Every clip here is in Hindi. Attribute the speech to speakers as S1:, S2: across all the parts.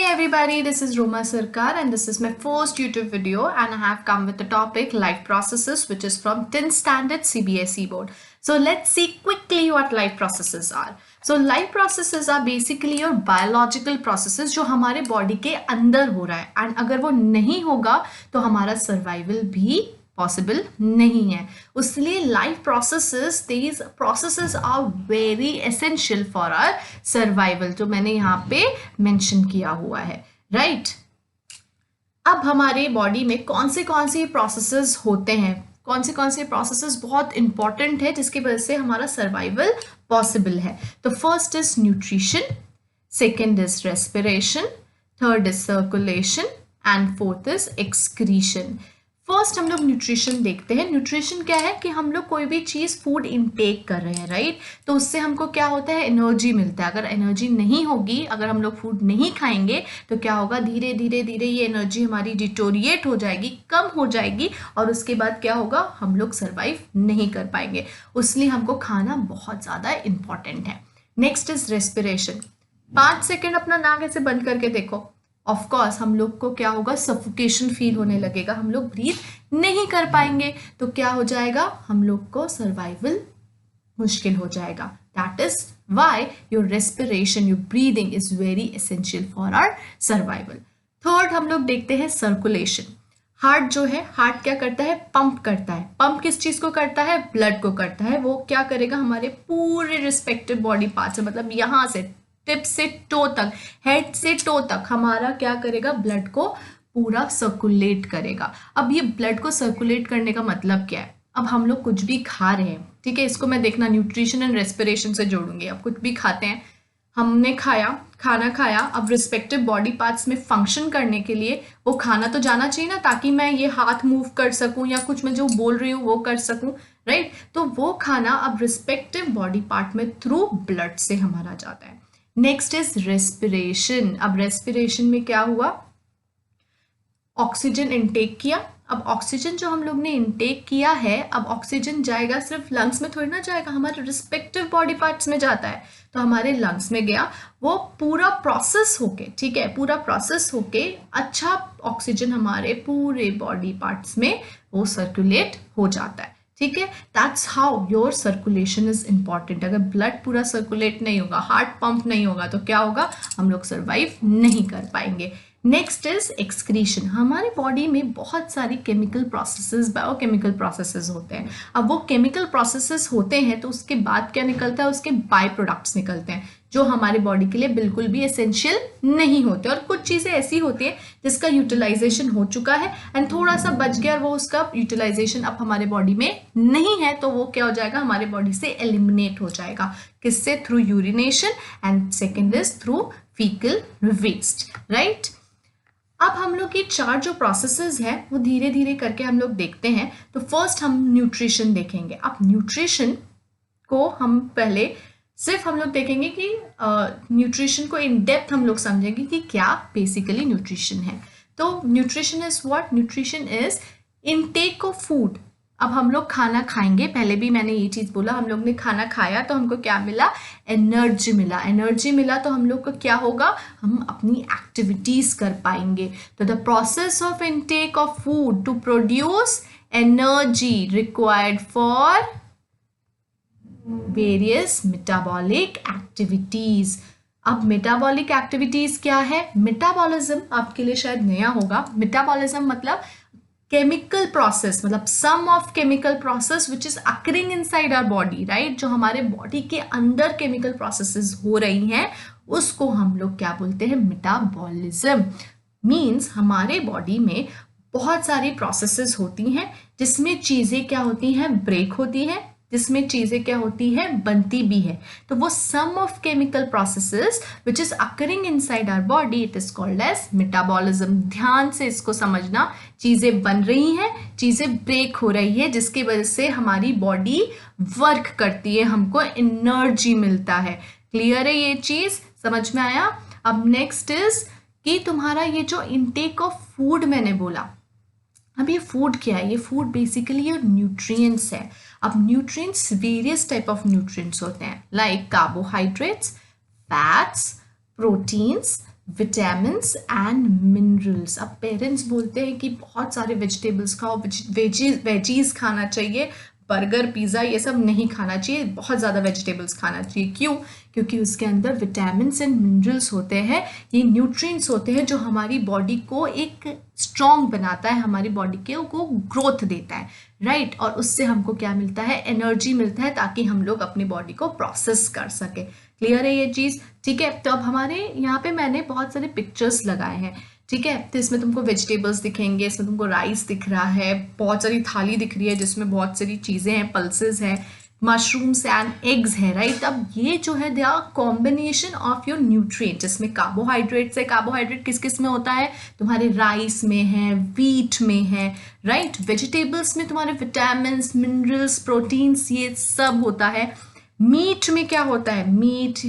S1: everybody, this is Roma Sarkar and this is my first YouTube video and I have come with the topic life processes which is from 10th standard CBSE board. So let's see quickly what life processes are. So life processes are basically your biological processes जो हमारे body के अंदर हो रहा है and अगर वो नहीं होगा तो हमारा survival भी पॉसिबल नहीं है. उसलिए life processes these processes are very essential for our survival जो मैंने यहाँ पे मेंशन किया हुआ है. राइट अब हमारे बॉडी में कौन से प्रोसेसेस होते हैं, कौन से प्रोसेसेस बहुत इंपॉर्टेंट है जिसकी वजह से हमारा सर्वाइवल पॉसिबल है. तो first is nutrition, second is respiration, third is circulation and fourth is excretion. First हम लोग न्यूट्रिशन देखते हैं. न्यूट्रिशन क्या है कि हम लोग कोई भी चीज़ फूड इनटेक कर रहे हैं, राइट. तो उससे हमको क्या होता है, एनर्जी मिलता है. अगर एनर्जी नहीं होगी, अगर हम लोग फूड नहीं खाएंगे तो क्या होगा, धीरे धीरे ये एनर्जी हमारी डिटोरिएट हो जाएगी, कम हो जाएगी और उसके बाद क्या होगा, हम लोग सर्वाइव नहीं कर पाएंगे. उसलिए हमको खाना बहुत ज़्यादा इंपॉर्टेंट है. Next is respiration. 5 सेकेंड अपना नाक ऐसे बंद करके देखो. ऑफ कोर्स हम लोग को क्या होगा, सफोकेशन फील होने लगेगा, हम लोग ब्रीथ नहीं कर पाएंगे. तो क्या हो जाएगा, हम लोग को सर्वाइवल मुश्किल हो जाएगा. That is why your respiration, your breathing is very essential for our survival. Third हम लोग देखते हैं सर्कुलेशन. हार्ट जो है, हार्ट क्या करता है, पंप करता है. पंप किस चीज को करता है, ब्लड को करता है. वो क्या करेगा, हमारे पूरे रिस्पेक्टिव बॉडी पार्ट से, मतलब यहाँ से टिप से टो तक, हेड से टो तक हमारा क्या करेगा, ब्लड को पूरा सर्कुलेट करेगा. अब ये ब्लड को सर्कुलेट करने का मतलब क्या है, अब हम लोग कुछ भी खा रहे हैं, ठीक है, इसको मैं देखना न्यूट्रिशन एंड रेस्पिरेशन से जोड़ूंगी. अब कुछ भी खाते हैं, हमने खाना खाया, अब रिस्पेक्टिव बॉडी पार्ट्स में फंक्शन करने के लिए वो खाना तो जाना चाहिए ना, ताकि मैं ये हाथ मूव कर सकूं या कुछ मैं जो बोल रही हूँ वो कर सकूं, राइट. तो वो खाना अब रिस्पेक्टिव बॉडी पार्ट में थ्रू ब्लड से हमारा जाता है. Next is respiration. अब रेस्पिरेशन में क्या हुआ, ऑक्सीजन इनटेक किया. अब ऑक्सीजन जो हम लोग ने इनटेक किया है, अब ऑक्सीजन जाएगा, सिर्फ लंग्स में थोड़ी ना जाएगा, हमारे रिस्पेक्टिव बॉडी पार्ट्स में जाता है. तो हमारे लंग्स में गया, वो पूरा प्रोसेस होके, ठीक है, पूरा प्रोसेस होके अच्छा ऑक्सीजन हमारे पूरे बॉडी पार्ट्स में वो सर्कुलेट हो जाता है. ठीक है, that's how your circulation is important. अगर ब्लड पूरा सर्कुलेट नहीं होगा, हार्ट पंप नहीं होगा तो क्या होगा, हम लोग सर्वाइव नहीं कर पाएंगे. Next is excretion. हमारे बॉडी में बहुत सारी केमिकल प्रोसेसेस, बायोकेमिकल प्रोसेसेस होते हैं. अब वो केमिकल प्रोसेसेस होते हैं तो उसके बाद क्या निकलता है, उसके बाय प्रोडक्ट्स निकलते हैं जो हमारे बॉडी के लिए बिल्कुल भी एसेंशियल नहीं होते. और कुछ चीज़ें ऐसी होती हैं जिसका यूटिलाइजेशन हो चुका है एंड थोड़ा सा बच गया और वो उसका यूटिलाइजेशन अब हमारे बॉडी में नहीं है, तो वो क्या हो जाएगा, हमारे बॉडी से एलिमिनेट हो जाएगा. किससे, through urination and second is through faecal waste, right. अब हम लोग ये 4 जो प्रोसेसेस हैं वो धीरे धीरे करके हम लोग देखते हैं. तो फर्स्ट हम न्यूट्रिशन देखेंगे. अब न्यूट्रिशन को हम पहले सिर्फ हम लोग देखेंगे कि न्यूट्रिशन को इन डेप्थ हम लोग समझेंगे कि क्या बेसिकली न्यूट्रिशन है. तो nutrition is what, nutrition is intake of food. अब हम लोग खाना खाएंगे, पहले भी मैंने ये चीज़ बोला, हम लोग ने खाना खाया तो हमको क्या मिला, एनर्जी मिला. एनर्जी मिला तो हम लोग को क्या होगा, हम अपनी एक्टिविटीज़ कर पाएंगे. तो the process of intake of food to produce energy required for various metabolic activities. अब मेटाबॉलिक एक्टिविटीज़ क्या है, मेटाबॉलिज्म आपके लिए शायद नया होगा. मेटाबॉलिज्म मतलब केमिकल प्रोसेस, मतलब some of chemical process which is occurring inside our body, right. जो हमारे बॉडी के अंदर केमिकल प्रोसेसेस हो रही हैं उसको हम लोग क्या बोलते हैं, मेटाबॉलिज्म. मीन्स हमारे बॉडी में बहुत सारी प्रोसेसेस होती हैं जिसमें चीज़ें क्या होती हैं, ब्रेक होती हैं, जिसमें चीज़ें क्या होती है, बनती भी है. तो वो some of chemical processes which is occurring inside our body, it is called as metabolism. ध्यान से इसको समझना, चीज़ें बन रही हैं, चीज़ें ब्रेक हो रही है, जिसकी वजह से हमारी बॉडी वर्क करती है, हमको एनर्जी मिलता है. क्लियर है ये चीज़, समझ में आया. अब नेक्स्ट इज कि तुम्हारा ये जो इनटेक ऑफ फूड मैंने बोला, अब ये फूड क्या है, ये फूड बेसिकली ये न्यूट्रिएंट्स है. अब nutrients various type of nutrients होते हैं, like carbohydrates, fats, proteins, vitamins and minerals. अब पेरेंट्स बोलते हैं कि बहुत सारे वेजिटेबल्स खाओ, वेजीज खाना चाहिए, बर्गर पिज़्ज़ा ये सब नहीं खाना चाहिए, बहुत ज़्यादा वेजिटेबल्स खाना चाहिए। क्यों? क्योंकि उसके अंदर विटामिन्स एंड मिनरल्स होते हैं, ये न्यूट्रिएंट्स होते हैं जो हमारी बॉडी को एक स्ट्रॉन्ग बनाता है, हमारी बॉडी के को ग्रोथ देता है, राइट। और उससे हमको क्या मिलता है? एनर्जी मिलता है, ताकि हम लोग अपनी बॉडी को प्रोसेस कर सके। क्लियर है ये चीज़? ठीक है। तो अब हमारे यहाँ पे मैंने बहुत सारे पिक्चर्स लगाए हैं, ठीक है। तो इसमें तुमको वेजिटेबल्स दिखेंगे, इसमें तुमको राइस दिख रहा है, बहुत सारी थाली दिख रही है जिसमें बहुत सारी चीज़ें हैं, पल्सेस है, मशरूम्स एंड एग्स है, राइट। अब ये जो है they are combination of your nutrients. इसमें कार्बोहाइड्रेट्स है, कार्बोहाइड्रेट किस किस में होता है? तुम्हारे राइस में है, व्हीट में है, राइट। वेजिटेबल्स में तुम्हारे विटामिन, मिनरल्स, प्रोटीन्स, ये सब होता है। मीट में क्या होता है? मीट,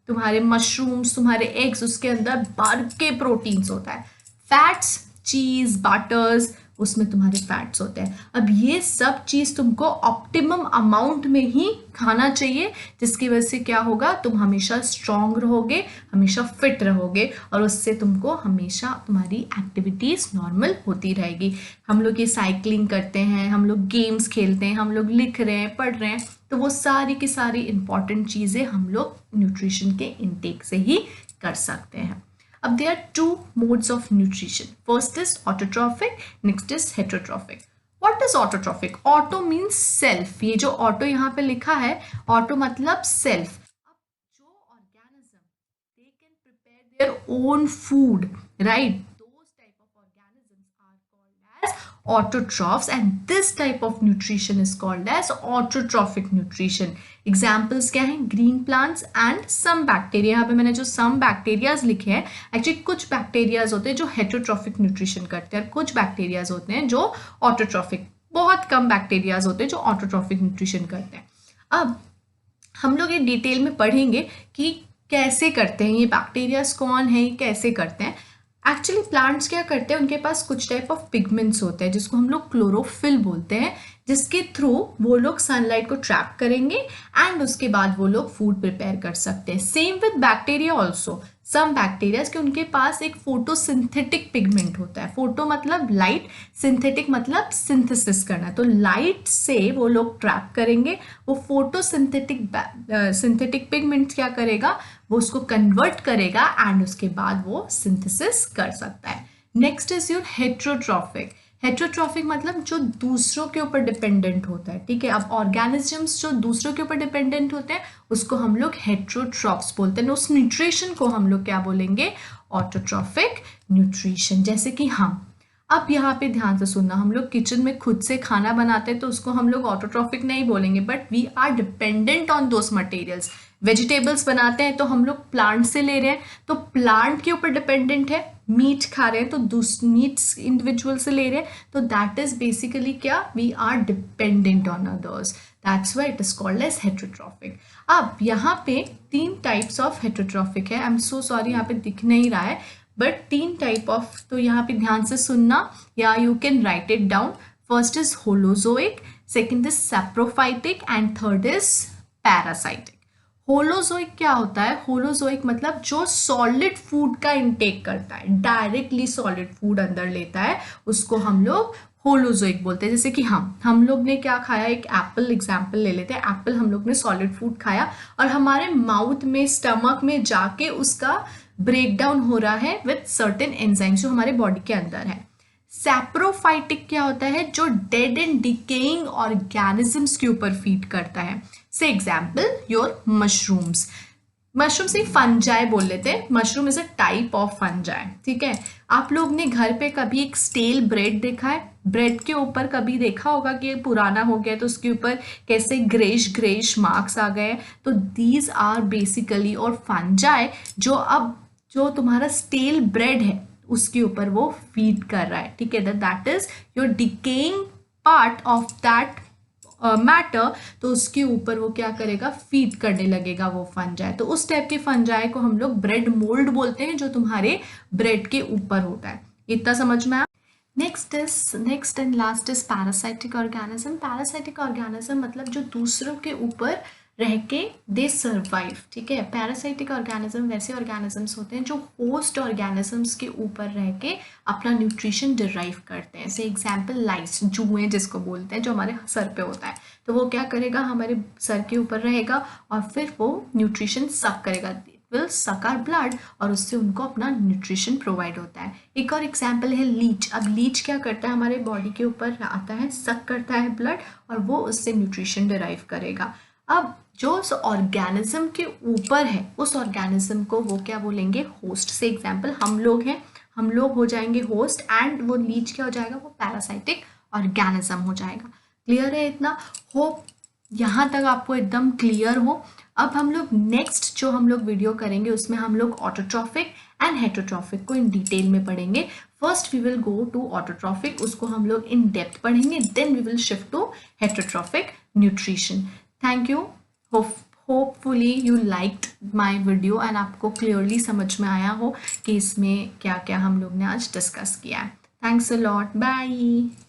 S1: तुम्हारे मशरूम्स, तुम्हारे एग्स, उसके अंदर भर के प्रोटीन्स होता है। फैट्स, चीज, बटर्स, उसमें तुम्हारे फैट्स होते हैं। अब ये सब चीज़ तुमको ऑप्टिमम अमाउंट में ही खाना चाहिए, जिसकी वजह से क्या होगा? तुम हमेशा स्ट्रांग रहोगे, हमेशा फिट रहोगे, और उससे तुमको हमेशा तुम्हारी एक्टिविटीज़ नॉर्मल होती रहेगी। हम लोग ये साइकिलिंग करते हैं, हम लोग गेम्स खेलते हैं, हम लोग लिख रहे हैं, पढ़ रहे हैं, तो वो सारी की सारी इंपॉर्टेंट चीज़ें हम लोग न्यूट्रिशन के इनटेक से ही कर सकते हैं। अब there are two modes of nutrition. First is autotrophic, next is heterotrophic. What is autotrophic? Auto means self. ये जो auto यहाँ पे लिखा है, auto मतलब self. अब जो organism, they can prepare their own food, right? Those type of organisms are called as autotrophs, and this type of nutrition is called as autotrophic nutrition. Examples क्या हैं? Green plants and some bacteria. यहाँ पे मैंने जो सम बैक्टीरियाज लिखे हैं, एक्चुअली कुछ बैक्टीरियाज होते हैं जो हेटरोट्रॉफिक न्यूट्रिशन करते हैं, और कुछ बैक्टीरियाज होते हैं जो ऑटोट्रॉफिक, बहुत कम बैक्टीरियाज होते हैं जो ऑटोट्रॉफिक न्यूट्रिशन करते हैं। अब हम लोग ये डिटेल में पढ़ेंगे कि कैसे करते हैं, ये बैक्टीरियाज कौन है, कैसे करते हैं। एक्चुअली प्लांट्स क्या करते हैं? उनके पास कुछ टाइप ऑफ पिगमेंट्स होते हैं जिसको हम लोग क्लोरोफिल बोलते हैं, जिसके थ्रू वो लोग सनलाइट को ट्रैप करेंगे एंड उसके बाद वो लोग फूड प्रिपेयर कर सकते हैं। Same with bacteria also. Some bacterias के उनके पास एक फोटोसिंथेटिक पिगमेंट होता है। फोटो मतलब लाइट, सिंथेटिक मतलब सिंथेसिस करना। तो लाइट से वो लोग ट्रैप करेंगे, वो सिंथेटिक पिगमेंट क्या करेगा? वो उसको कन्वर्ट करेगा एंड उसके बाद वो सिंथेसिस कर सकता है। Next is your heterotrophic. Heterotrophic मतलब जो दूसरों के ऊपर डिपेंडेंट होता है, ठीक है। अब ऑर्गेनिजम्स जो दूसरों के ऊपर डिपेंडेंट होते हैं उसको हम लोग हेट्रोट्रॉफ्स बोलते हैं। उस न्यूट्रिशन को हम लोग क्या बोलेंगे? Autotrophic nutrition. जैसे कि हम अब यहाँ पे ध्यान से सुनना, हम लोग किचन में खुद से खाना बनाते हैं तो उसको हम लोग ऑटोट्रॉफिक नहीं बोलेंगे, but we are dependent on those materials. Vegetables बनाते हैं तो हम लोग प्लांट से ले रहे हैं, तो प्लांट के ऊपर डिपेंडेंट है। मीट खा रहे हैं तो मीट्स इंडिविजुअल से ले रहे हैं, तो दैट इज बेसिकली क्या? We are dependent on others, that's why it is called as heterotrophic. अब यहाँ पे 3 टाइप्स ऑफ हेट्रोट्रॉफिक है। आई एम सो सॉरी, यहाँ पे दिख नहीं रहा है, बट 3 टाइप ऑफ, तो यहाँ पे ध्यान से सुनना या you can write it down. First is holozoic, second is saprophytic and third is parasitic. Holozoic क्या होता है? होलोजोइक मतलब जो सॉलिड फूड का इंटेक करता है, डायरेक्टली सॉलिड फूड अंदर लेता है, उसको हम लोग होलोजोइक बोलते हैं। जैसे कि हम लोग ने क्या खाया, एक एप्पल एग्जाम्पल ले लेते हैं। एप्पल हम लोग ने सॉलिड फूड खाया और हमारे माउथ में, स्टमक में जाके उसका ब्रेक डाउन हो रहा है विथ सर्टेन एंजाइम्स जो हमारे बॉडी के अंदर है। सैप्रोफाइटिक क्या होता है? जो डेड एंड डिकेइंग ऑर्गेनिजम्स के ऊपर फीड करता है। से एग्जाम्पल योर मशरूम्स। मशरूम से फंजाई बोल लेते हैं। Mushroom is a type of fungi, ठीक है। आप लोग ने घर पे कभी एक स्टेल ब्रेड देखा है? ब्रेड के ऊपर कभी देखा होगा कि पुराना हो गया तो उसके ऊपर कैसे ग्रेश मार्क्स आ गए? तो दीज आर बेसिकली और फंजाई जो तुम्हारा स्टेल ब्रेड है उसके ऊपर वो फीड कर रहा है, ठीक है। That is your decaying part of that matter, तो उसके ऊपर वो क्या करेगा? फीड करने लगेगा वो फंजाई। तो उस टाइप के फंजाई को हम लोग ब्रेड मोल्ड बोलते हैं, जो तुम्हारे ब्रेड के ऊपर होता है। इतना समझ में आया? Next and last is parasitic organism. Parasitic organism मतलब जो दूसरों के ऊपर रह के दे सर्वाइव, ठीक है। पैरासाइटिक ऑर्गेनिज्म वैसे ऑर्गेनिजम्स होते हैं जो होस्ट ऑर्गेनिजम्स के ऊपर रह के अपना न्यूट्रिशन डिराइव करते हैं। जैसे एग्जाम्पल लाइस, जुए जिसको बोलते हैं, जो हमारे सर पे होता है, तो वो क्या करेगा, हमारे सर के ऊपर रहेगा और फिर वो न्यूट्रिशन सक करेगा, विल सक आवर ब्लड, और उससे उनको अपना न्यूट्रिशन प्रोवाइड होता है। एक और एग्जाम्पल है लीच। अब लीच क्या करता है, हमारे बॉडी के ऊपर आता है, सक करता है ब्लड और वो उससे न्यूट्रिशन डिराइव करेगा। अब जो उस ऑर्गेनिज्म के ऊपर है उस ऑर्गेनिज्म को वो क्या बोलेंगे, होस्ट। से एग्जाम्पल हम लोग हैं, हम लोग हो जाएंगे होस्ट एंड वो लीच क्या हो जाएगा, वो पैरासाइटिक ऑर्गेनिज्म हो जाएगा। क्लियर है इतना? होप यहाँ तक आपको एकदम क्लियर हो। अब हम लोग नेक्स्ट जो हम लोग वीडियो करेंगे उसमें हम लोग ऑटोट्रॉफिक एंड हेटरोट्रॉफिक को इन डिटेल में पढ़ेंगे। First we will go to autotrophic, उसको हम लोग इन डेप्थ पढ़ेंगे, then we will shift to heterotrophic nutrition. Thank you. Hopefully you liked my video and आपको क्लियरली समझ में आया हो कि इसमें क्या क्या हम लोग ने आज डिस्कस किया है। Thanks a lot, bye.